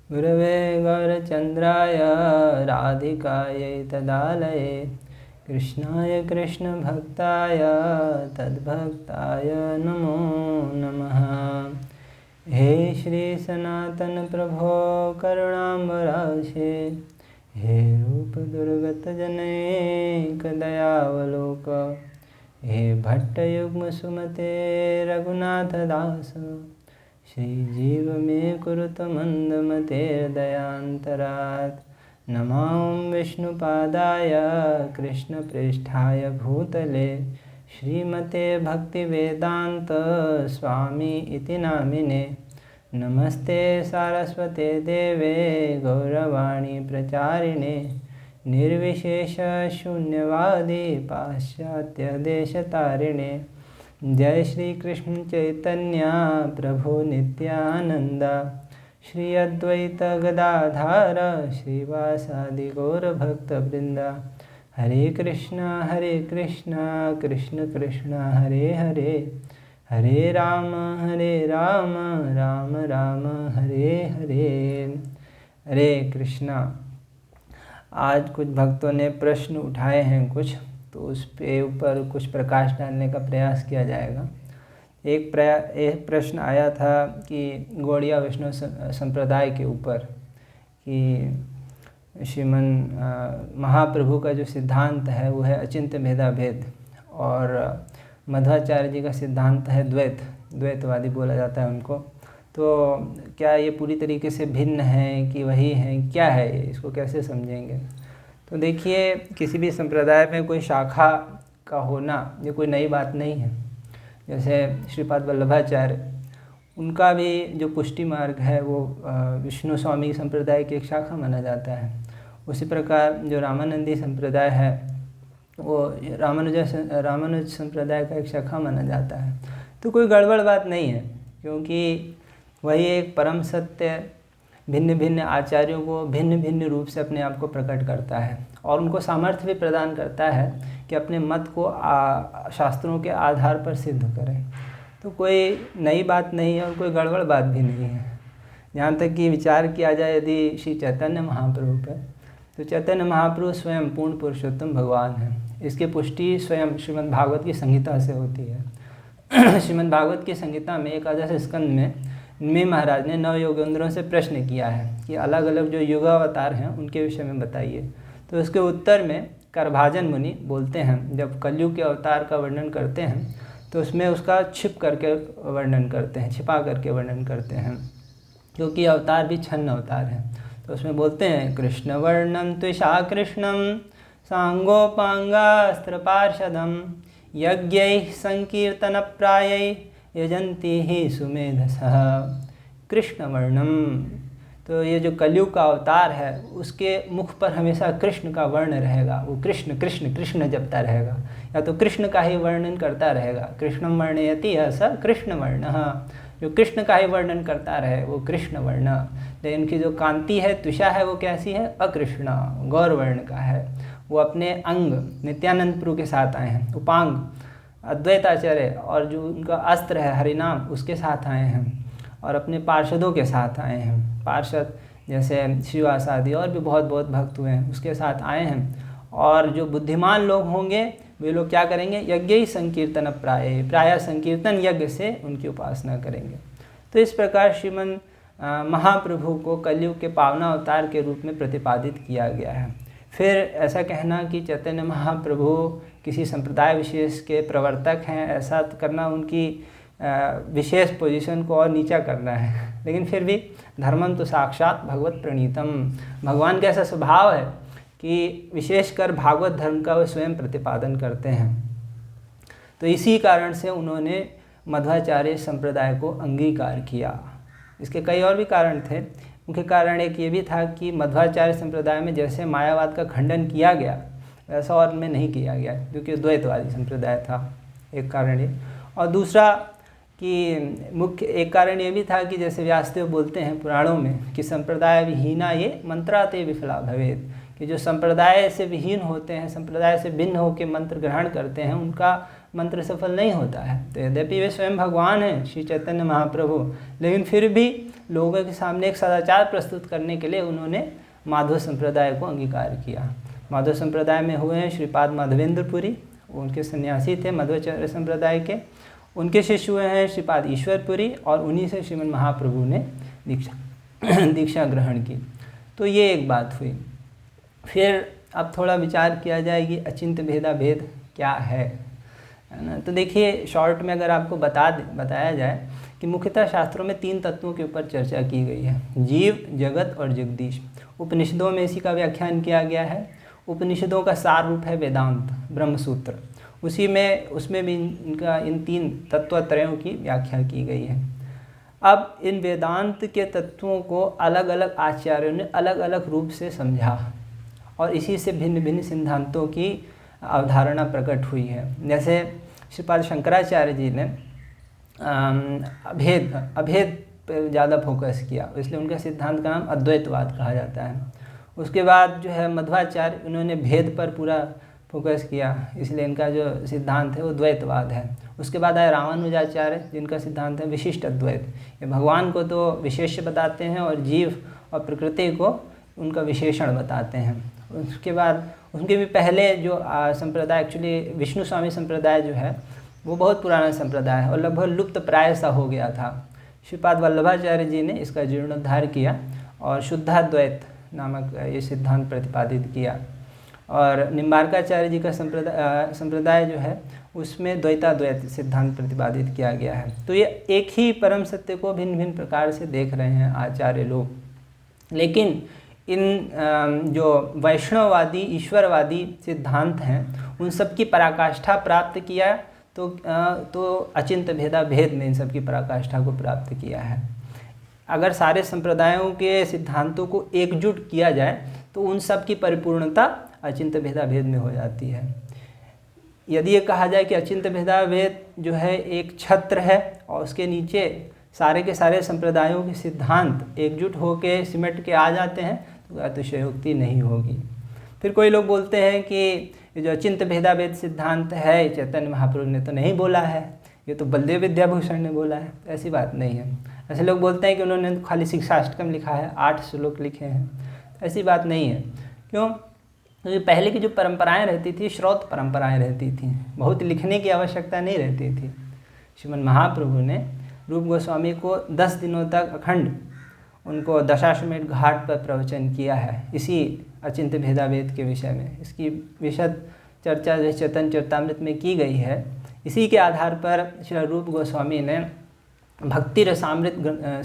गुरवे गौरचन्द्राय राधिकायै तदालये कृष्णाय कृष्णभक्ताय तद्भक्ताय नमो नमः। हे श्री सनातन प्रभो करुणाम्बराशे, हे रूप दुर्गत जनैक दयावलोक, हे भट्टयुग्म सुमते रघुनाथ दास, श्रीजीव मे कुरुत मंदमते दयान्तरात्। नमां विष्णुपादाय कृष्णप्रेष्ठाय भूतले, श्रीमते भक्तिवेदान्त स्वामी इति नामिने। नमस्ते सारस्वते देवे गौरवाणी प्रचारिणे, निर्विशेष शून्यवादी पाश्चात्य देशतारिणे। जय श्री कृष्ण चैतन्य प्रभु नित्यानंद, श्री अद्वैत गदाधार श्रीवासादि गौर भक्त वृंदा। हरे कृष्णा कृष्ण कृष्ण हरे हरे, हरे राम राम राम हरे हरे। हरे कृष्णा। आज कुछ भक्तों ने प्रश्न उठाए हैं कुछ, तो उस पे ऊपर कुछ प्रकाश डालने का प्रयास किया जाएगा। एक प्रश्न आया था कि गौड़िया वैष्णव संप्रदाय के ऊपर कि श्रीमन महाप्रभु का जो सिद्धांत है वो है अचिंत्य भेदाभेद, और मध्वाचार्य जी का सिद्धांत है द्वैतवादी बोला जाता है उनको। तो क्या ये पूरी तरीके से भिन्न है कि वही हैं, क्या है ये, इसको कैसे समझेंगे? तो देखिए, किसी भी संप्रदाय में कोई शाखा का होना ये कोई नई बात नहीं है। जैसे श्रीपाद वल्लभाचार्य, उनका भी जो पुष्टि मार्ग है वो विष्णु स्वामी संप्रदाय की एक शाखा माना जाता है। उसी प्रकार जो रामानंदी संप्रदाय है वो रामानुज संप्रदाय का एक शाखा माना जाता है। तो कोई गड़बड़ बात नहीं है, क्योंकि वही एक परम सत्य भिन्न भिन्न आचार्यों को भिन्न भिन्न रूप से अपने आप को प्रकट करता है, और उनको सामर्थ्य भी प्रदान करता है कि अपने मत को शास्त्रों के आधार पर सिद्ध करें। तो कोई नई बात नहीं है और कोई गड़बड़ बात भी नहीं है। यहाँ तक कि विचार किया जाए यदि श्री चैतन्य महाप्रभु पर, तो चैतन्य महाप्रभु स्वयं पूर्ण पुरुषोत्तम भगवान है। इसकी पुष्टि स्वयं श्रीमद् भागवत की संहिता से होती है। श्रीमद् भागवत की संहिता में एकादश स्कंद में महाराज ने नव योगेंद्रों से प्रश्न किया है कि अलग अलग जो युगावतार हैं उनके विषय में बताइए। तो उसके उत्तर में करभाजन मुनि बोलते हैं, जब कलयुग के अवतार का वर्णन करते हैं तो उसमें उसका छिपा करके वर्णन करते हैं, क्योंकि अवतार भी छन्न अवतार हैं। तो उसमें बोलते हैं, कृष्ण वर्णम त्विषा कृष्णम सांगोपांगास्त्र पार्षदम यज्ञैः संकीर्तन प्रायै यजंती ही सुमेधसः। कृष्ण वर्णम, तो ये जो कलयुग का अवतार है उसके मुख पर हमेशा कृष्ण का वर्ण रहेगा। वो कृष्ण कृष्ण कृष्ण जपता रहेगा, या तो कृष्ण का ही वर्णन करता रहेगा। कृष्णम वर्णयति स कृष्ण वर्णः, जो कृष्ण का ही वर्णन करता रहे वो कृष्ण वर्ण। लेकिन उनकी जो कांति है, त्विषा है, वो कैसी है? अकृष्ण, गौर वर्ण का है। वो अपने अंग नित्यानंद प्रभु के साथ आए हैं, उपांग अद्वैताचार्य, और जो उनका अस्त्र है हरिनाम उसके साथ आए हैं, और अपने पार्षदों के साथ आए हैं। पार्षद जैसे श्रीवास आदि और भी बहुत भक्त हुए हैं, उसके साथ आए हैं। और जो बुद्धिमान लोग होंगे वे लोग क्या करेंगे? यज्ञ ही संकीर्तन प्राय संकीर्तन यज्ञ से उनकी उपासना करेंगे। तो इस प्रकार श्रीमन महाप्रभु को कलयुग के पावना अवतार के रूप में प्रतिपादित किया गया है। फिर ऐसा कहना कि चैतन्य महाप्रभु किसी संप्रदाय विशेष के प्रवर्तक हैं, ऐसा करना उनकी विशेष पोजीशन को और नीचा करना है। लेकिन फिर भी धर्मम तो साक्षात भगवत प्रणीतम, भगवान का ऐसा स्वभाव है कि विशेषकर भागवत धर्म का वो स्वयं प्रतिपादन करते हैं। तो इसी कारण से उन्होंने मध्वाचार्य संप्रदाय को अंगीकार किया। इसके कई और भी कारण थे। मुख्य कारण एक ये भी था कि मध्वाचार्य संप्रदाय में जैसे मायावाद का खंडन किया गया वैसा और में नहीं किया गया, क्योंकि द्वैतवादी संप्रदाय था, एक कारण ये। और दूसरा कि मुख्य एक कारण ये भी था कि जैसे व्यासदेव बोलते हैं पुराणों में कि संप्रदाय विहीना ये मंत्राते विफला भवेत्, कि जो संप्रदाय से विहीन होते हैं, संप्रदाय से भिन्न होकर मंत्र ग्रहण करते हैं, उनका मंत्र सफल नहीं होता है। तो यद्यपि वे स्वयं भगवान हैं श्री चैतन्य महाप्रभु, लेकिन फिर भी लोगों के सामने एक सदाचार प्रस्तुत करने के लिए उन्होंने माधव संप्रदाय को अंगीकार किया। माधव संप्रदाय में हुए हैं श्रीपाद माधवेंद्रपुरी, उनके सन्यासी थे मध्वाचार्य संप्रदाय के। उनके शिष्य हुए हैं श्रीपाद ईश्वरपुरी और उन्हीं से श्रीमन महाप्रभु ने दीक्षा ग्रहण की। तो ये एक बात हुई। फिर अब थोड़ा विचार किया जाए कि अचिंत्य भेदा भेद क्या है ना। तो देखिए, शॉर्ट में अगर आपको बताया जाए कि मुख्यतः शास्त्रों में 3 तत्वों के ऊपर चर्चा की गई है, जीव, जगत और जगदीश। उपनिषदों में इसी का व्याख्यान किया गया है। उपनिषदों का सार रूप है वेदांत, ब्रह्मसूत्र। उसमें भी इन 3 तत्वत्रयों की व्याख्या की गई है। अब इन वेदांत के तत्वों को अलग अलग आचार्यों ने अलग अलग रूप से समझा और इसी से भिन्न भिन्न सिद्धांतों की अवधारणा प्रकट हुई है। जैसे श्रीपाद शंकराचार्य जी ने अभेद पर ज़्यादा फोकस किया, इसलिए उनका सिद्धांत का नाम अद्वैतवाद कहा जाता है। उसके बाद जो है मध्वाचार्य, उन्होंने भेद पर पूरा फोकस किया, इसलिए इनका जो सिद्धांत है वो द्वैतवाद है। उसके बाद आए रामानुजाचार्य, जिनका सिद्धांत है विशिष्ट अद्वैत। ये भगवान को तो विशेष्य बताते हैं और जीव और प्रकृति को उनका विशेषण बताते हैं। उसके बाद उनके भी पहले जो संप्रदाय, एक्चुअली विष्णु स्वामी संप्रदाय जो है वो बहुत पुराना संप्रदाय है और लगभग लुप्त प्राय सा हो गया था। श्रीपाद वल्लभाचार्य जी ने इसका जीर्णोद्धार किया और शुद्धाद्वैत नामक ये सिद्धांत प्रतिपादित किया। और निम्बार्काचार्य जी का संप्रदाय जो है उसमें द्वैताद्वैत सिद्धांत प्रतिपादित किया गया है। तो ये एक ही परम सत्य को भिन्न भिन्न प्रकार से देख रहे हैं आचार्य लोग। लेकिन इन जो वैष्णववादी ईश्वरवादी सिद्धांत हैं उन सब की पराकाष्ठा प्राप्त किया तो अचिंत्य भेदा भेद में इन सब की पराकाष्ठा को प्राप्त किया है। अगर सारे संप्रदायों के सिद्धांतों को एकजुट किया जाए तो उन सब की परिपूर्णता अचिंत्य भेदा भेद में हो जाती है। यदि ये कहा जाए कि अचिंत्य भेदा भेद जो है एक छत्र है और उसके नीचे सारे के सारे संप्रदायों के सिद्धांत एकजुट होकर सिमट के आ जाते हैं तो अतिशयोक्ति नहीं होगी। फिर कोई लोग बोलते हैं कि ये जो अचिंत्य भेदा भेद सिद्धांत है चैतन्य महाप्रभु ने तो नहीं बोला है, ये तो बलदेव विद्याभूषण ने बोला है। ऐसी बात नहीं है। ऐसे लोग बोलते हैं कि उन्होंने खाली शिक्षाष्टकम लिखा है, 8 श्लोक लिखे हैं। ऐसी बात नहीं है। क्यों? क्योंकि पहले की जो परंपराएं रहती थी, श्रौत परंपराएं रहती थी, बहुत लिखने की आवश्यकता नहीं रहती थी। श्रीमन महाप्रभु ने रूप गोस्वामी को 10 दिनों तक अखंड उनको दशाश्वमेध घाट पर प्रवचन किया है इसी अचिंत्य भेदा भेद के विषय में। इसकी विशद चर्चा जो चैतन्य चरितामृत में की गई है। इसी के आधार पर श्री रूप गोस्वामी ने भक्ति रसामृत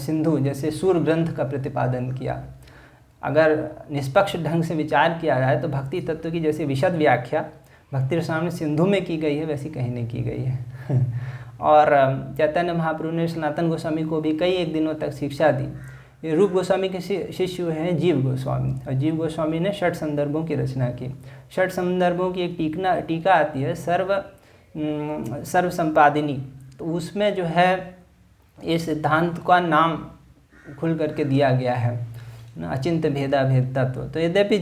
सिंधु जैसे सूर ग्रंथ का प्रतिपादन किया। अगर निष्पक्ष ढंग से विचार किया जाए तो भक्ति तत्व की जैसे विशद व्याख्या भक्ति रसामृत सिंधु में की गई है वैसी कहीं नहीं की गई है। और चैतन्य महाप्रभु ने सनातन गोस्वामी को भी कई एक दिनों तक शिक्षा दी। ये रूप गोस्वामी के शिष्य हैं जीव गोस्वामी, और जीव गोस्वामी ने 6 संदर्भों की रचना की। 6 संदर्भों की एक टीका आती है सर्व संपादिनी। तो उसमें जो है ये सिद्धांत का नाम खुल करके दिया गया है, अचिंत्य भेदा भेद तत्व। तो यद्यपि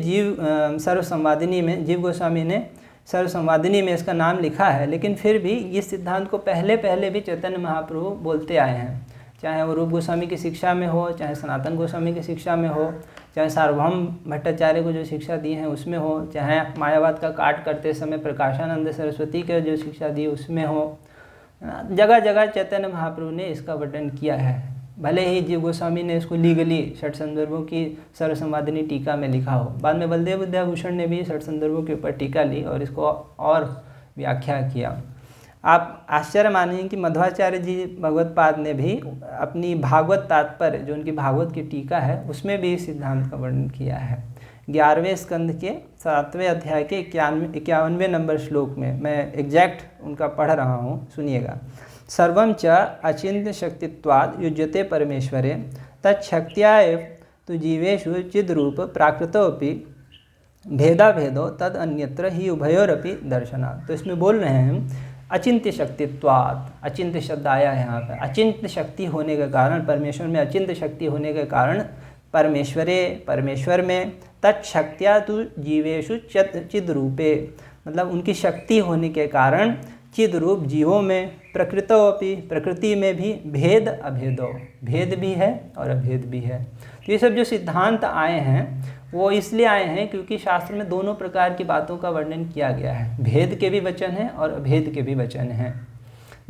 सर्व संवादिनी में जीव गोस्वामी ने सर्व संवादिनी में इसका नाम लिखा है, लेकिन फिर भी इस सिद्धांत को पहले भी चैतन्य महाप्रभु बोलते आए हैं। चाहे वो रूप गोस्वामी की शिक्षा में हो, चाहे सनातन गोस्वामी की शिक्षा में हो, चाहे सार्वभौम भट्टाचार्य को जो शिक्षा दी है उसमें हो, चाहे मायावाद का काट करते समय प्रकाशानंद सरस्वती के जो शिक्षा दी उसमें हो, जगह जगह चैतन्य महाप्रभु ने इसका वर्णन किया है। भले ही जीव गोस्वामी ने इसको लीगली 6 संदर्भों की सर्वसंवादिनी टीका में लिखा हो, बाद में बलदेव विद्याभूषण ने भी 6 संदर्भों के ऊपर टीका ली और इसको और व्याख्या किया। आप आश्चर्य मानेंगे कि मध्वाचार्य जी भगवत्पाद ने भी अपनी भागवत तात्पर्य जो उनकी भागवत की टीका है उसमें भी इस सिद्धांत का वर्णन किया है। 11वें स्कंद के 7वें अध्याय के 51वें नंबर श्लोक में मैं एग्जैक्ट उनका पढ़ रहा हूँ, सुनिएगा। सर्वं च अचिंत्य शक्तित्वाद युज्यते परमेश्वरे तत्शक्त्या एव तु जीवेषु चिद्रूप प्राकृतोपि भेदा भेदो तद अन्यत्र ही उभयोरपि दर्शनात्। तो इसमें बोल रहे हैं अचिंत्य शक्तित्वाद, अचिंत्य शब्द आया है यहाँ पर। अचिंत्य शक्ति होने के कारण, परमेश्वर में अचिंत्य शक्ति होने के कारण परमेश्वर में तत्शक्त्या तु जीवेषु चिद्रूपे, मतलब उनकी शक्ति होने के कारण चिद रूप जीवों में, प्रकृतो अपि प्रकृति में भी भेद अभेदो, भेद भी है और अभेद भी है। तो ये सब जो सिद्धांत आए हैं वो इसलिए आए हैं क्योंकि शास्त्र में दोनों प्रकार की बातों का वर्णन किया गया है। भेद के भी वचन हैं और अभेद के भी वचन हैं।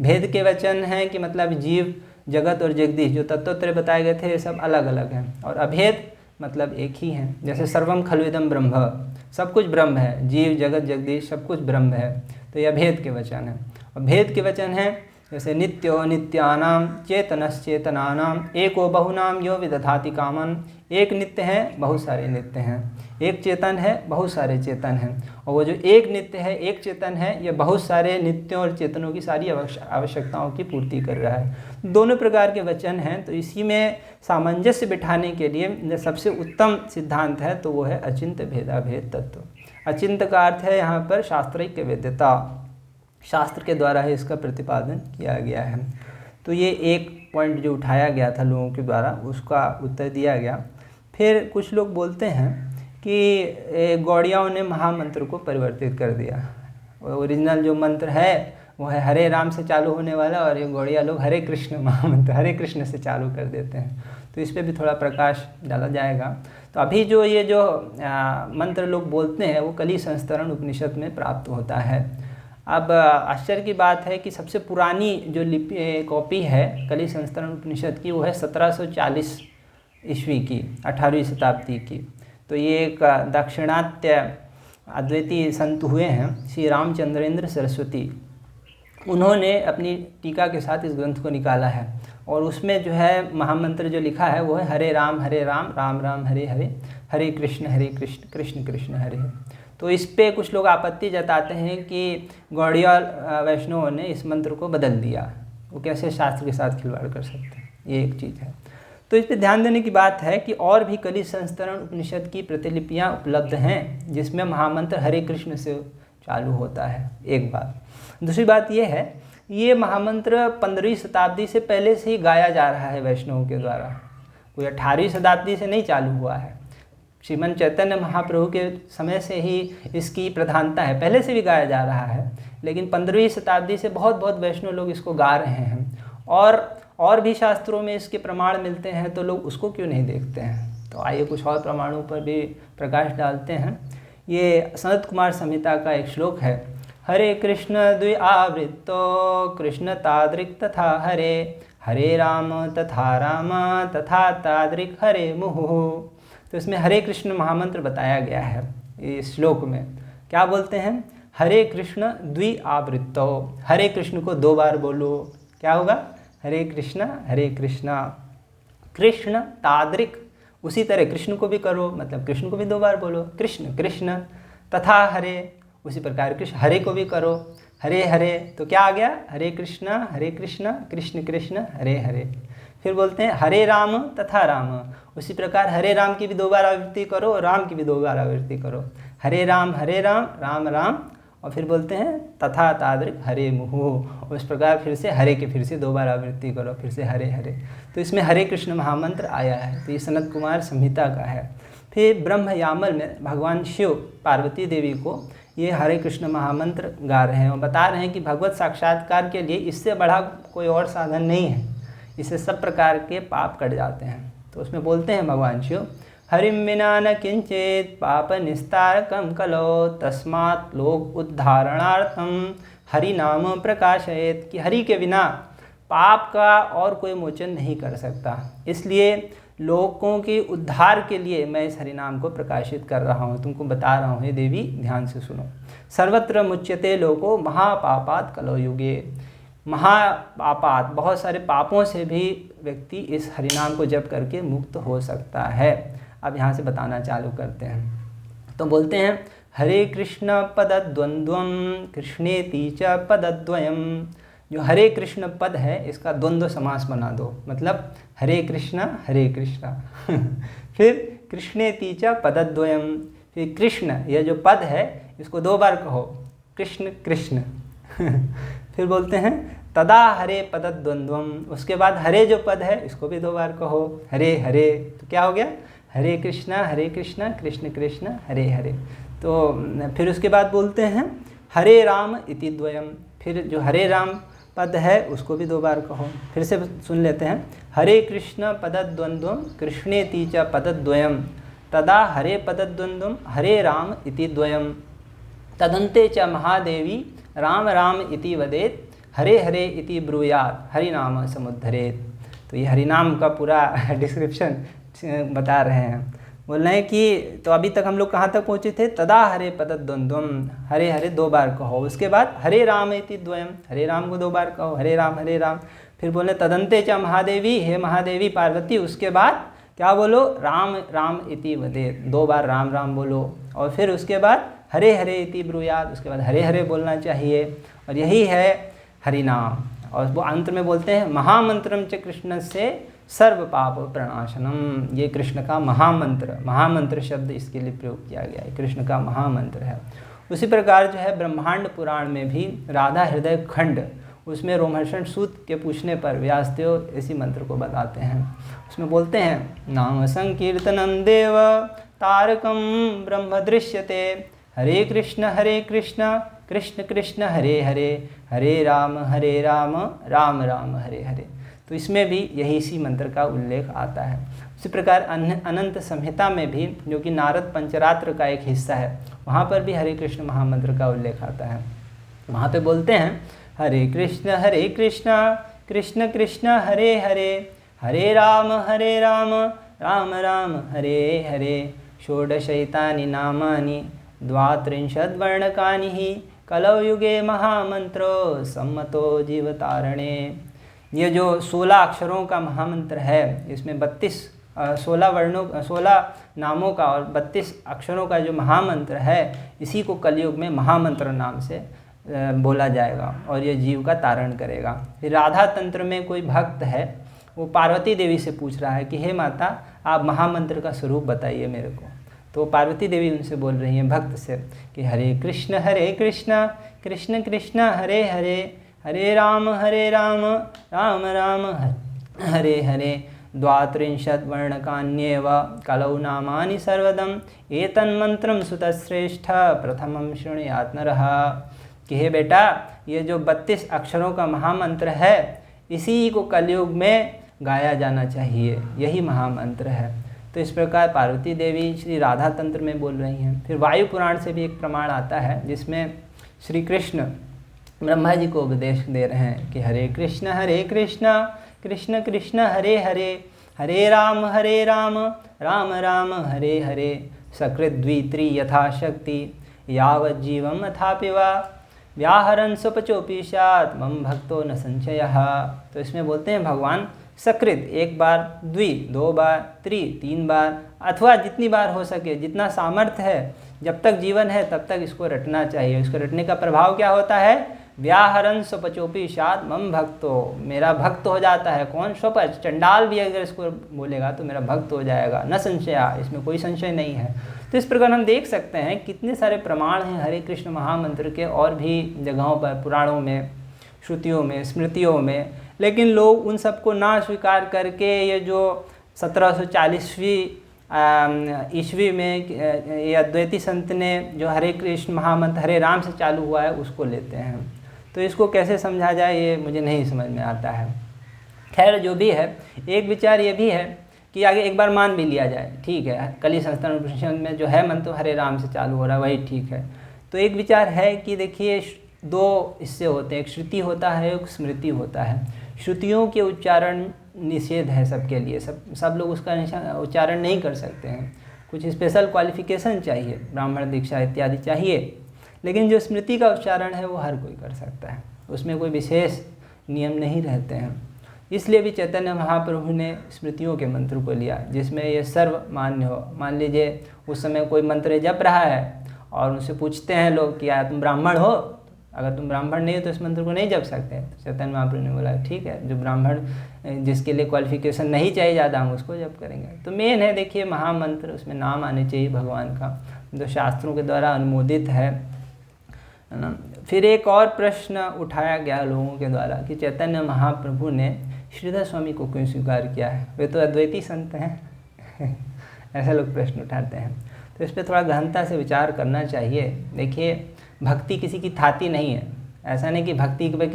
भेद के वचन हैं कि मतलब जीव, जगत और जगदीश जो तत्वत्रय बताए गए थे ये सब अलग अलग हैं, और अभेद मतलब एक ही हैं। जैसे सर्वम खलविदम ब्रह्म, सब कुछ ब्रह्म है, जीव जगत जगदीश सब कुछ ब्रह्म है, तो यह भेद के वचन है। और भेद के वचन हैं जैसे नित्यो नित्यानाम चेतनश्चेतनानाम एको बहुनाम यो विदधाति कामन, एक नित्य है बहुत सारे नित्य हैं, एक चेतन है बहुत सारे चेतन हैं, और वो जो एक नित्य है एक चेतन है ये बहुत सारे नित्यों और चेतनों की सारी आवश्यकताओं की पूर्ति कर रहा है। दोनों प्रकार के वचन हैं, तो इसी में सामंजस्य बिठाने के लिए सबसे उत्तम सिद्धांत है तो वो है अचिंत्य भेदाभेद तत्व। अचिंत्य का अर्थ है यहाँ पर शास्त्रिक वेद्यता, शास्त्र के द्वारा ही इसका प्रतिपादन किया गया है। तो ये एक पॉइंट जो उठाया गया था लोगों के द्वारा उसका उत्तर दिया गया। फिर कुछ लोग बोलते हैं कि गौड़ियाओं ने महामंत्र को परिवर्तित कर दिया। ओरिजिनल जो मंत्र है वो है हरे राम से चालू होने वाला, और ये गौड़िया लोग हरे कृष्ण महामंत्र हरे कृष्ण से चालू कर देते हैं। तो इस पर भी थोड़ा प्रकाश डाला जाएगा। तो अभी जो ये जो मंत्र लोग बोलते हैं वो कली संस्तरण उपनिषद में प्राप्त होता है। अब आश्चर्य की बात है कि सबसे पुरानी जो लिपि कॉपी है कली संस्तरण उपनिषद की वो है 1740 ईस्वी की, 18वीं शताब्दी की। तो ये एक दाक्षिणात्य अद्वैती संत हुए हैं श्री रामचंद्रेंद्र सरस्वती, उन्होंने अपनी टीका के साथ इस ग्रंथ को निकाला है, और उसमें जो है महामंत्र जो लिखा है वो है हरे राम राम राम हरे हरे, हरे कृष्ण कृष्ण कृष्ण हरे। तो इस पे कुछ लोग आपत्ति जताते हैं कि गौड़िया वैष्णवों ने इस मंत्र को बदल दिया, वो कैसे शास्त्र के साथ खिलवाड़ कर सकते हैं, ये एक चीज़ है। तो इस पर ध्यान देने की बात है कि और भी कली संस्तरण उपनिषद की प्रतिलिपियाँ उपलब्ध हैं जिसमें महामंत्र हरे कृष्ण से चालू होता है, एक बात। दूसरी बात ये है ये महामंत्र 15वीं शताब्दी से पहले से ही गाया जा रहा है वैष्णवों के द्वारा, कोई 18वीं शताब्दी से नहीं चालू हुआ है। श्रीमन चैतन्य महाप्रभु के समय से ही इसकी प्रधानता है, पहले से भी गाया जा रहा है, लेकिन 15वीं शताब्दी से बहुत वैष्णव लोग इसको गा रहे हैं, और भी शास्त्रों में इसके प्रमाण मिलते हैं, तो लोग उसको क्यों नहीं देखते हैं। तो आइए कुछ और प्रमाणों पर भी प्रकाश डालते हैं। ये सनत कुमार संहिता का एक श्लोक है, हरे कृष्ण द्विआवृत्तो कृष्ण तादृक् तथा हरे, हरे राम तथा तादृक् हरे मुहुः। तो इसमें हरे कृष्ण महामंत्र बताया गया है इस श्लोक में। क्या बोलते हैं, हरे कृष्ण द्विआवृत्तो, हरे कृष्ण को 2 बार बोलो, क्या होगा, हरे कृष्ण कृष्ण तादृक्, उसी तरह कृष्ण को भी करो, मतलब कृष्ण को भी 2 बार बोलो, कृष्ण कृष्ण, तथा हरे, उसी प्रकार कृष्ण हरे को भी करो, हरे हरे। तो क्या आ गया, हरे कृष्ण कृष्ण कृष्ण हरे हरे। फिर बोलते हैं हरे राम तथा राम, उसी प्रकार हरे राम की भी 2 बार आवृत्ति करो, राम की भी 2 बार आवृत्ति करो, हरे राम राम राम, और फिर बोलते हैं तथा तादृक् हरे मुहुः, उस प्रकार फिर से हरे के फिर से 2 बार आवृत्ति करो, फिर से हरे हरे। तो इसमें हरे कृष्ण महामंत्र आया है, तो ये सनत कुमार संहिता का है। फिर ब्रह्म यामल में भगवान शिव पार्वती देवी को ये हरे कृष्ण महामंत्र गा रहे हैं और बता रहे हैं कि भगवत साक्षात्कार के लिए इससे बड़ा कोई और साधन नहीं है, इससे सब प्रकार के पाप कट जाते हैं। तो उसमें बोलते हैं भगवान शिव, हरिम विना न किंचित पाप निस्तारकम कलो, तस्मात् लोक उद्धारणार्थम हरि नाम प्रकाशयेत, कि हरि के बिना पाप का और कोई मोचन नहीं कर सकता, इसलिए लोगों के उद्धार के लिए मैं इस हरि नाम को प्रकाशित कर रहा हूँ, तुमको बता रहा हूँ। हे देवी ध्यान से सुनो, सर्वत्र मुच्यते लोको महापापात् कलो युगे, महापापात बहुत सारे पापों से भी व्यक्ति इस हरिनाम को जप करके मुक्त हो सकता है। अब यहाँ से बताना चालू करते हैं। तो बोलते हैं हरे कृष्ण पदद्वंद्वम कृष्णेति च पदद्वयम, जो हरे कृष्ण पद है इसका द्वंद्व समास बना दो, मतलब हरे कृष्ण फिर कृष्णेति च पदद्वयम, फिर कृष्ण यह जो पद है इसको 2 बार कहो, कृष्ण कृष्ण फिर बोलते हैं तदा हरे पदद्वंद्वम, उसके बाद हरे जो पद है इसको भी 2 बार कहो, हरे हरे। तो क्या हो गया, हरे कृष्ण कृष्ण कृष्ण हरे हरे। तो फिर उसके बाद बोलते हैं हरे राम इति द्वयम, फिर जो हरे राम पद है उसको भी 2 बार कहो। फिर से सुन लेते हैं। हरे कृष्ण पदद्वंद्वम कृष्णेति च पदद्वयम तदा हरे पदद्वंद्वम हरे राम इति द्वयम तदन्ते च महादेवी राम राम इति वदेत हरे हरे इति ब्रूयात हरिनाम समुद्धरेत। तो ये हरिनाम का पूरा डिस्क्रिप्शन बता रहे हैं। बोल रहे हैं कि तो अभी तक हम लोग कहाँ तक पहुँचे थे? तदा हरे पदद्वंद्वम, हरे हरे 2 बार कहो। उसके बाद हरे राम इति द्वयम, हरे राम को 2 बार कहो, हरे राम हरे राम। फिर बोले तदन्ते च महादेवी, हे महादेवी पार्वती। उसके बाद क्या बोलो? राम राम इति वदेत, 2 बार राम राम बोलो। और फिर उसके बाद हरे हरे इति ब्रूयात, उसके बाद हरे हरे बोलना चाहिए। और यही है हरिनाम। और वो अंत में बोलते हैं महामंत्रम च कृष्ण से सर्व पाप प्रणाशनम। ये कृष्ण का महामंत्र, महामंत्र शब्द इसके लिए प्रयोग किया गया है, कृष्ण का महामंत्र है। उसी प्रकार जो है ब्रह्मांड पुराण में भी राधा हृदय खंड, उसमें रोमहर्षण सूत के पूछने पर व्यासदेव इसी मंत्र को बताते हैं। उसमें बोलते हैं नाम संकीर्तनम देव तारकम ब्रह्म दृश्यते हरे कृष्ण कृष्ण कृष्ण हरे हरे हरे राम राम राम हरे हरे। तो इसमें भी यही इसी मंत्र का उल्लेख आता है। उसी प्रकार अनंत संहिता में भी, जो कि नारद पंचरात्र का एक हिस्सा है, वहाँ पर भी हरे कृष्ण महामंत्र का उल्लेख आता है। वहाँ पे बोलते हैं हरे कृष्ण कृष्ण कृष्ण हरे हरे हरे राम राम राम हरे हरे षोडशैतानि नामानि द्वात्रिंशद्वर्णकानि हि कलौ युगे महामंत्रो सम्मतो जीवतारणे। ये जो 16 अक्षरों का महामंत्र है, इसमें 16 नामों का और 32 अक्षरों का जो महामंत्र है, इसी को कलयुग में महामंत्र नाम से बोला जाएगा और ये जीव का तारण करेगा। फिर राधा तंत्र में कोई भक्त है, वो पार्वती देवी से पूछ रहा है कि हे माता, आप महामंत्र का स्वरूप बताइए मेरे को। तो पार्वती देवी उनसे बोल रही हैं भक्त से कि हरे कृष्ण कृष्ण कृष्ण हरे हरे हरे राम राम राम हरे हरे द्वात्रिंशद्वर्णकान्येव कलौ नामानि सर्वदम् एतन्मन्त्रं सुतश्रेष्ठ प्रथमं शृणुयात् नरः। कि हे बेटा, ये जो 32 अक्षरों का महामंत्र है, इसी को कलयुग में गाया जाना चाहिए, यही महामंत्र है। तो इस प्रकार पार्वती देवी श्री राधा तंत्र में बोल रही हैं। फिर वायु पुराण से भी एक प्रमाण आता है, जिसमें श्री कृष्ण ब्रह्मा जी को उपदेश दे रहे हैं कि हरे कृष्ण कृष्ण कृष्ण हरे हरे हरे राम राम राम हरे हरे सकृद्वित्री यथाशक्ति यावज्जीवम अथापि वा व्याहरन् स्वपचोपि स्यात् मम भक्तो न संशयः। तो इसमें बोलते हैं भगवान सकृत 1 बार, द्वि 2 बार, त्रि 3 बार, अथवा जितनी बार हो सके, जितना सामर्थ्य है, जब तक जीवन है तब तक इसको रटना चाहिए। इसको रटने का प्रभाव क्या होता है? व्याहरन् स्वपचोपि स्यात् मम भक्तो, मेरा भक्त हो जाता है। कौन? स्वपच, चंडाल भी अगर इसको बोलेगा तो मेरा भक्त हो जाएगा, न संशया, इसमें कोई संशय नहीं है। तो इस प्रकार हम देख सकते हैं कितने सारे प्रमाण हैं हरे कृष्ण महामंत्र के, और भी जगहों पर, पुराणों में, श्रुतियों में, स्मृतियों में। लेकिन लोग उन सबको ना स्वीकार करके ये जो 1740वीं ईस्वी में ये अद्वैती संत ने जो हरे कृष्ण महामंत्र हरे राम से चालू हुआ है, उसको लेते हैं। तो इसको कैसे समझा जाए, ये मुझे नहीं समझ में आता है। खैर, जो भी है, एक विचार ये भी है कि आगे एक बार मान भी लिया जाए, ठीक है, कली संस्थान उपनिषद में जो है मंत्र हरे राम से चालू हो रहा है, वही ठीक है। तो एक विचार है कि देखिए, 2 इससे होते हैं, एक श्रुति होता है, एक स्मृति होता है। श्रुतियों के उच्चारण निषेध है सबके लिए, सब लोग उसका उच्चारण नहीं कर सकते हैं, कुछ स्पेशल क्वालिफिकेशन चाहिए, ब्राह्मण दीक्षा इत्यादि चाहिए। लेकिन जो स्मृति का उच्चारण है वो हर कोई कर सकता है, उसमें कोई विशेष नियम नहीं रहते हैं। इसलिए भी चैतन्य महाप्रभु ने स्मृतियों के मंत्र को लिया, जिसमें ये सर्व मान्य हो। मान लीजिए उस समय कोई मंत्र जप रहा है और उनसे पूछते हैं लोग कि यार तुम ब्राह्मण हो, अगर तुम ब्राह्मण नहीं हो तो इस मंत्र को नहीं जप सकते। तो चैतन्य महाप्रभु ने बोला ठीक है, जो ब्राह्मण जिसके लिए क्वालिफिकेशन नहीं चाहिए ज़्यादा, हम उसको जप करेंगे। तो मेन है देखिए महामंत्र, उसमें नाम आने चाहिए भगवान का, जो शास्त्रों के द्वारा अनुमोदित है ना। फिर एक और प्रश्न उठाया गया लोगों के द्वारा कि चैतन्य महाप्रभु ने श्रीधर स्वामी को क्यों स्वीकार किया है, वे तो अद्वैती संत हैं ऐसे लोग प्रश्न उठाते हैं। तो इस पर थोड़ा गहनता से विचार करना चाहिए। देखिए, भक्ति किसी की थाती नहीं है। ऐसा नहीं कि भक्ति के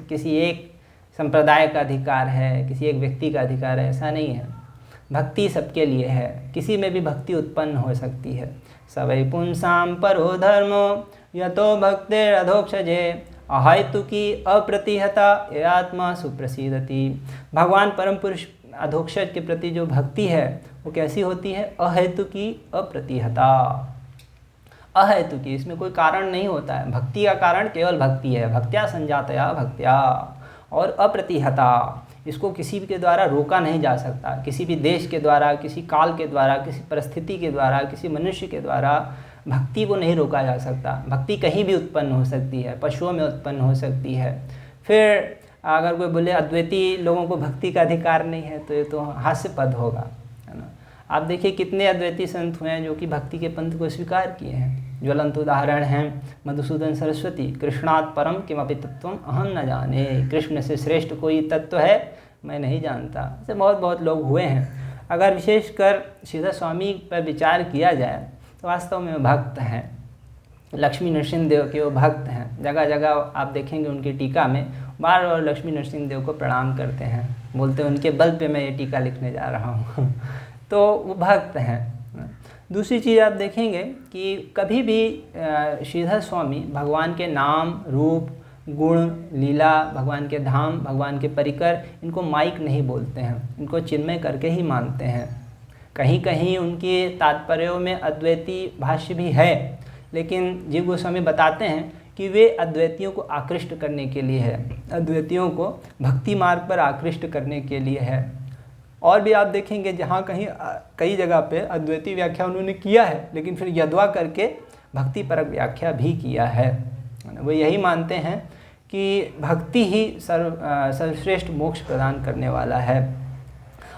किसी एक संप्रदाय का अधिकार है, किसी एक व्यक्ति का अधिकार है, ऐसा नहीं है। भक्ति सबके लिए है, किसी में भी भक्ति उत्पन्न हो सकती है। सवै पुंसाम परो धर्मो यतो भक्तिरधोक्षजे अहैतुकी अप्रतिहता ये आत्मा सुप्रसिद्धति। भगवान परम पुरुष अधोक्षज के प्रति जो भक्ति है वो कैसी होती है? अहेतुकी अप्रतिहता। अहेतुकी, इसमें कोई कारण नहीं होता है। भक्ति का कारण केवल भक्ति है, भक्त्या संजातया भक्त्या। और अप्रतिहता, इसको किसी के द्वारा रोका नहीं जा सकता, किसी भी देश के द्वारा, किसी काल के द्वारा, किसी परिस्थिति के द्वारा, किसी मनुष्य के द्वारा भक्ति को नहीं रोका जा सकता। भक्ति कहीं भी उत्पन्न हो सकती है, पशुओं में उत्पन्न हो सकती है। फिर अगर कोई बोले अद्वैती लोगों को भक्ति का अधिकार नहीं है तो ये तो हास्यपद होगा, है ना। आप देखिए कितने अद्वैती संत हुए हैं जो कि भक्ति के पंथ को स्वीकार किए हैं। ज्वलंत उदाहरण हैं मधुसूदन सरस्वती। कृष्णात् परम किमपि तत्वम अहम न जाने। कृष्ण से श्रेष्ठ कोई तत्व है मैं नहीं जानता। ऐसे बहुत बहुत लोग हुए हैं। अगर विशेषकर श्रीधर स्वामी पर विचार किया जाए तो वास्तव में भक्त हैं। लक्ष्मी नरसिंह देव के वो भक्त हैं। जगह जगह आप देखेंगे उनकी टीका में बार बार लक्ष्मी नरसिंह देव को प्रणाम करते हैं, बोलते हैं उनके बल पे मैं ये टीका लिखने जा रहा हूँ। तो वो भक्त हैं। दूसरी चीज़ आप देखेंगे कि कभी भी श्रीधर स्वामी भगवान के नाम, रूप, गुण, लीला, भगवान के धाम, भगवान के परिकर, इनको माइक नहीं बोलते हैं, इनको चिन्मय करके ही मानते हैं। कहीं कहीं उनके तात्पर्यों में अद्वैती भाष्य भी है, लेकिन जीव गोस्वामी बताते हैं कि वे अद्वैतियों को आकृष्ट करने के लिए है, अद्वैतियों को भक्ति मार्ग पर आकृष्ट करने के लिए है। और भी आप देखेंगे जहाँ कहीं कई जगह पे अद्वैती व्याख्या उन्होंने किया है, लेकिन फिर यद्वा करके भक्ति परक व्याख्या भी किया है। वो यही मानते हैं कि भक्ति ही सर्वश्रेष्ठ मोक्ष प्रदान करने वाला है।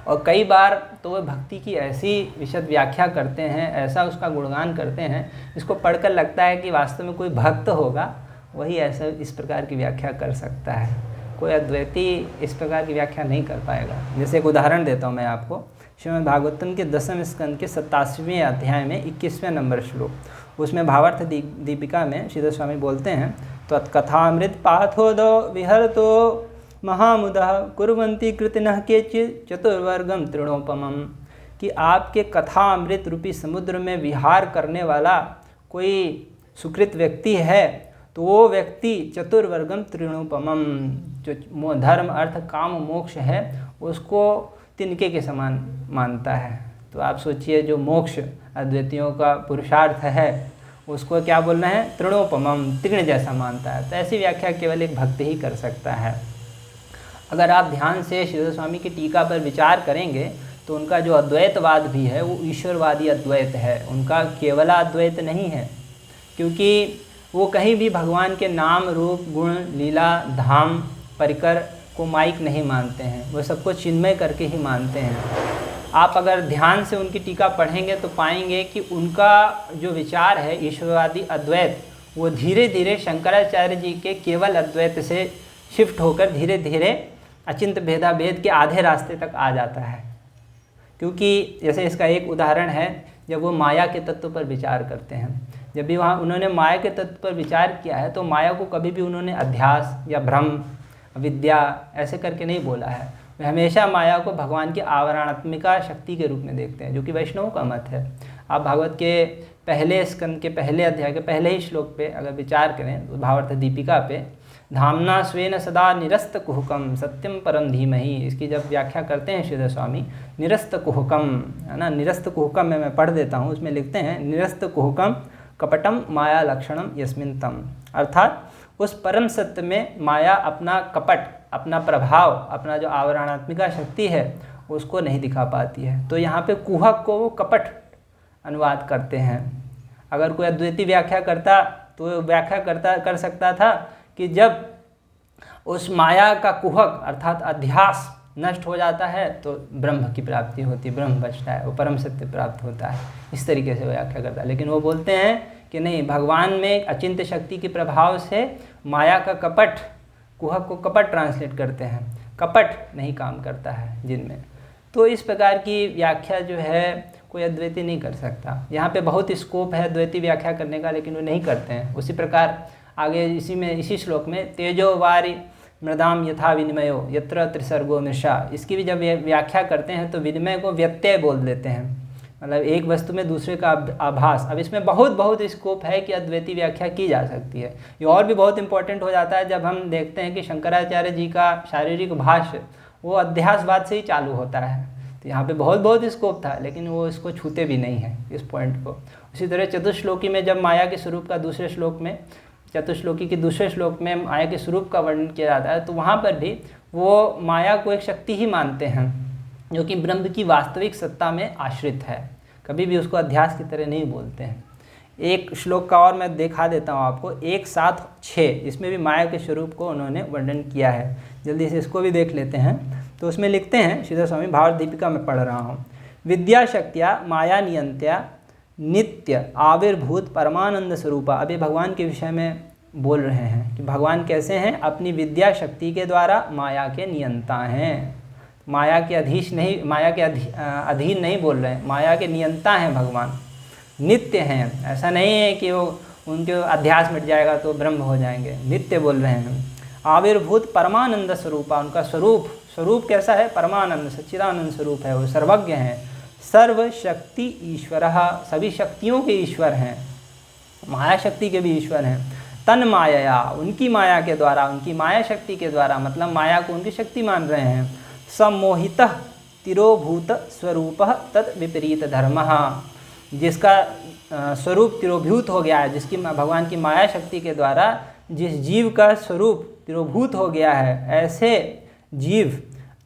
और कई बार तो वह भक्ति की ऐसी विशद व्याख्या करते हैं, ऐसा उसका गुणगान करते हैं, इसको पढ़कर लगता है कि वास्तव में कोई भक्त होगा वही ऐसा इस प्रकार की व्याख्या कर सकता है। कोई अद्वैती इस प्रकार की व्याख्या नहीं कर पाएगा। जैसे एक उदाहरण देता हूँ मैं आपको। श्रीमद् भागवतम के 10वें स्कंद के 87वें अध्याय में 21वें नंबर श्लोक, उसमें भावार्थ दीपिका में श्रीधर स्वामी बोलते हैं, त्वत्कथामृत पाथोदो विहरतो महामुदः कुर्वन्ति कृतिनः केचित् चतुर्वर्गम तृणोपमम्। कि आपके कथा अमृत रूपी समुद्र में विहार करने वाला कोई सुकृत व्यक्ति है तो वो व्यक्ति चतुर्वर्गम तृणोपमम, जो धर्म अर्थ काम मोक्ष है उसको तिनके के समान मानता है। तो आप सोचिए जो मोक्ष अद्वैतियों का पुरुषार्थ है उसको क्या बोलना है? तृणोपमम, तृण जैसा मानता है। तो ऐसी व्याख्या केवल एक भक्त ही कर सकता है। अगर आप ध्यान से श्रीधर स्वामी की टीका पर विचार करेंगे तो उनका जो अद्वैतवाद भी है वो ईश्वरवादी अद्वैत है, उनका केवला अद्वैत नहीं है। क्योंकि वो कहीं भी भगवान के नाम, रूप, गुण, लीला, धाम, परिकर को माइक नहीं मानते हैं, वो सबको चिन्मय करके ही मानते हैं। आप अगर ध्यान से उनकी टीका पढ़ेंगे तो पाएंगे कि उनका जो विचार है ईश्वरवादी अद्वैत, वो धीरे धीरे शंकराचार्य जी के केवल अद्वैत से शिफ्ट होकर धीरे धीरे अचिंत भेदाभेद के आधे रास्ते तक आ जाता है। क्योंकि जैसे इसका एक उदाहरण है, जब वो माया के तत्व पर विचार करते हैं, जब भी वहाँ उन्होंने माया के तत्व पर विचार किया है तो माया को कभी भी उन्होंने अध्यास या भ्रम, विद्या ऐसे करके नहीं बोला है। वे हमेशा माया को भगवान की आवरणात्मिका शक्ति के रूप में देखते हैं, जो कि वैष्णवों का मत है। आप भागवत के पहले स्कंद के पहले अध्याय के पहले ही श्लोक पे अगर विचार करें तो भावार्थ दीपिका पे, धामना स्वेन सदा निरस्त कुहकम सत्यम परम धीमहि, इसकी जब व्याख्या करते हैं श्रीधर स्वामी, निरस्त कुहकम, है ना, निरस्त कुहकम में मैं पढ़ देता हूँ, उसमें लिखते हैं निरस्त कुहकम कपटम माया लक्षणम यस्मिन तम, अर्थात उस परम सत्य में माया अपना कपट, अपना प्रभाव, अपना जो आवरणात्मिका शक्ति है उसको नहीं दिखा पाती है। तो यहाँ पे कुहक को वो कपट अनुवाद करते हैं। अगर कोई अद्वैती व्याख्या करता तो व्याख्या कर सकता था कि जब उस माया का कुहक अर्थात अध्यास नष्ट हो जाता है तो ब्रह्म की प्राप्ति होती है, ब्रह्म बचता है, वो परम सत्य प्राप्त होता है। इस तरीके से व्याख्या करता है। लेकिन वो बोलते हैं कि नहीं, भगवान में अचिंत शक्ति के प्रभाव से माया का कपट, कुहक को कपट ट्रांसलेट करते हैं, कपट नहीं काम करता है जिनमें। तो इस प्रकार की व्याख्या जो है कोई अद्वैती नहीं कर सकता। यहाँ पे बहुत स्कोप है अद्वैती व्याख्या करने का, लेकिन वो नहीं करते हैं। उसी प्रकार आगे इसी श्लोक में तेजो वारी मृदाम यथा विनिमयो यत्र त्रिसर्गो मृषा, इसकी भी जब व्याख्या करते हैं तो विनिमय को व्यत्यय बोल देते हैं, मतलब एक वस्तु में दूसरे का आभास। अब इसमें बहुत स्कोप है कि अद्वैती व्याख्या की जा सकती है। ये और भी बहुत इंपॉर्टेंट हो जाता है जब हम देखते हैं कि शंकराचार्य जी का शारीरिक भाष्य वो अध्यासवाद से ही चालू होता है। तो यहाँ पे बहुत स्कोप था, लेकिन वो इसको छूते भी नहीं है इस पॉइंट को। उसी तरह चतुश्लोकी में जब माया के स्वरूप का दूसरे श्लोक में, चतुश्लोकी के दूसरे श्लोक में माया के स्वरूप का वर्णन किया जाता है, तो वहाँ पर भी वो माया को एक शक्ति ही मानते हैं जो कि ब्रह्म की वास्तविक सत्ता में आश्रित है, कभी भी उसको अध्यास की तरह नहीं बोलते हैं। एक श्लोक का और मैं दिखा देता हूँ आपको, 1-7-6, इसमें भी माया के स्वरूप को उन्होंने वर्णन किया है। जल्दी से इसको भी देख लेते हैं। तो उसमें लिखते हैं श्रीधर स्वामी, भावार्थ दीपिका में पढ़ रहा हूँ, विद्या शक्तिया माया नियंत्या नित्य आविर्भूत परमानंद स्वरूपा। अभी भगवान के विषय में बोल रहे हैं कि भगवान कैसे हैं, अपनी विद्या शक्ति के द्वारा माया के नियंता हैं। माया के अधीश नहीं, माया के अधीन नहीं बोल रहे हैं, माया के नियंता हैं भगवान, नित्य हैं। ऐसा नहीं है कि वो उनके अध्यास मिट जाएगा तो ब्रह्म हो जाएंगे, नित्य बोल रहे हैं। आविर्भूत परमानंद स्वरूपा, उनका स्वरूप कैसा है, परमानंद सच्चिदानंद स्वरूप है, वो सर्वज्ञ हैं। सर्वशक्ति ईश्वर, सभी शक्तियों के ईश्वर हैं, माया शक्ति के भी ईश्वर हैं। तन माया, उनकी माया के द्वारा, उनकी माया शक्ति के द्वारा, मतलब माया को उनकी शक्ति मान रहे हैं। सम्मोहित तिरोभूत स्वरूप तत् विपरीत धर्म, जिसका स्वरूप तिरोभूत हो गया है, जिसकी भगवान की माया शक्ति के द्वारा जिस जीव का स्वरूप तिरोभूत हो गया है, ऐसे जीव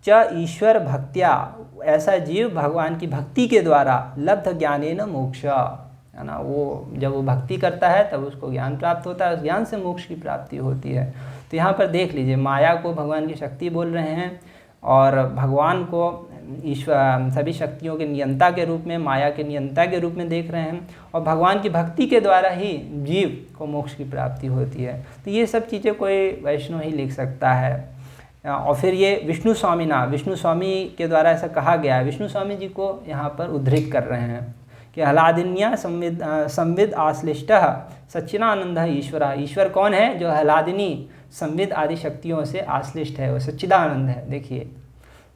च ईश्वर भक्त्या, ऐसा जीव भगवान की भक्ति के द्वारा लब्ध ज्ञानेन मोक्ष, है ना, वो जब वो भक्ति करता है तब उसको ज्ञान प्राप्त होता है, उस ज्ञान से मोक्ष की प्राप्ति होती है। तो यहाँ पर देख लीजिए, माया को भगवान की शक्ति बोल रहे हैं और भगवान को ईश्वर सभी शक्तियों के नियंता के रूप में, माया के नियंता के रूप में देख रहे हैं, और भगवान की भक्ति के द्वारा ही जीव को मोक्ष की प्राप्ति होती है। तो ये सब चीज़ें कोई वैष्णव ही लिख सकता है। और फिर ये विष्णु स्वामी के द्वारा ऐसा कहा गया है, विष्णु स्वामी जी को यहाँ पर उद्धृत कर रहे हैं कि हलादिन्या संविद आश्लिष्ट सच्चिदानंद ईश्वर कौन है, जो हलादिनी संविद आदि शक्तियों से आश्लिष्ट है, वो सच्चिदानंद है। देखिए,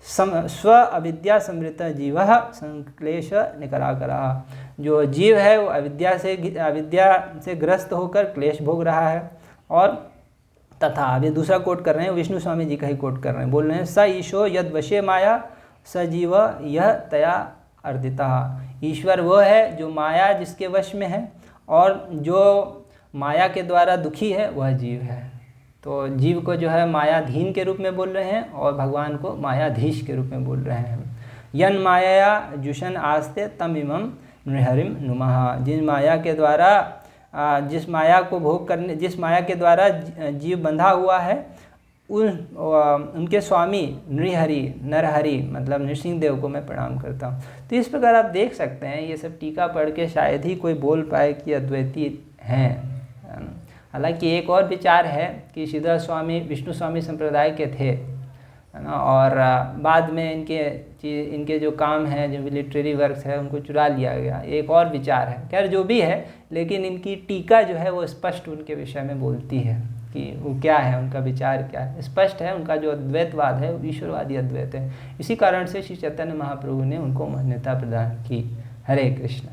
स्व अविद्या समृत जीव संक्लेश निकराकरा, जो जीव है वो अविद्या से ग्रस्त होकर क्लेश भोग रहा है। और तथा, अभी दूसरा कोट कर रहे हैं, विष्णु स्वामी जी का ही कोट कर रहे हैं, बोल रहे हैं, स ईशो यद वशे माया स जीव यह तया अर्दिता, ईश्वर वो है जो माया जिसके वश में है, और जो माया के द्वारा दुखी है वह जीव है। तो जीव को जो है मायाधीन के रूप में बोल रहे हैं और भगवान को मायाधीश के रूप में बोल रहे हैं। यन माया जुशन आस्ते तम इमं नृहरिम नुमः, जिस माया के द्वारा जिस माया को भोग करने, जिस माया के द्वारा जीव बंधा हुआ है, उनके स्वामी नरहरि मतलब नृसिंह देव को मैं प्रणाम करता हूँ। तो इस प्रकार आप देख सकते हैं, ये सब टीका पढ़ के शायद ही कोई बोल पाए कि अद्वैती हैं। हालांकि एक और विचार है कि श्रीधर स्वामी विष्णु स्वामी संप्रदाय के थे, है ना, और बाद में इनके जो काम हैं, जो लिटरेरी वर्क्स है, उनको चुरा लिया गया। एक और विचार है, खैर जो भी है, लेकिन इनकी टीका जो है वो स्पष्ट उनके विषय में बोलती है कि वो क्या है, उनका विचार क्या है, स्पष्ट है। उनका जो अद्वैतवाद है वो ईश्वरवादी अद्वैत है। इसी कारण से श्री चैतन्य महाप्रभु ने उनको मान्यता प्रदान की। हरे कृष्ण।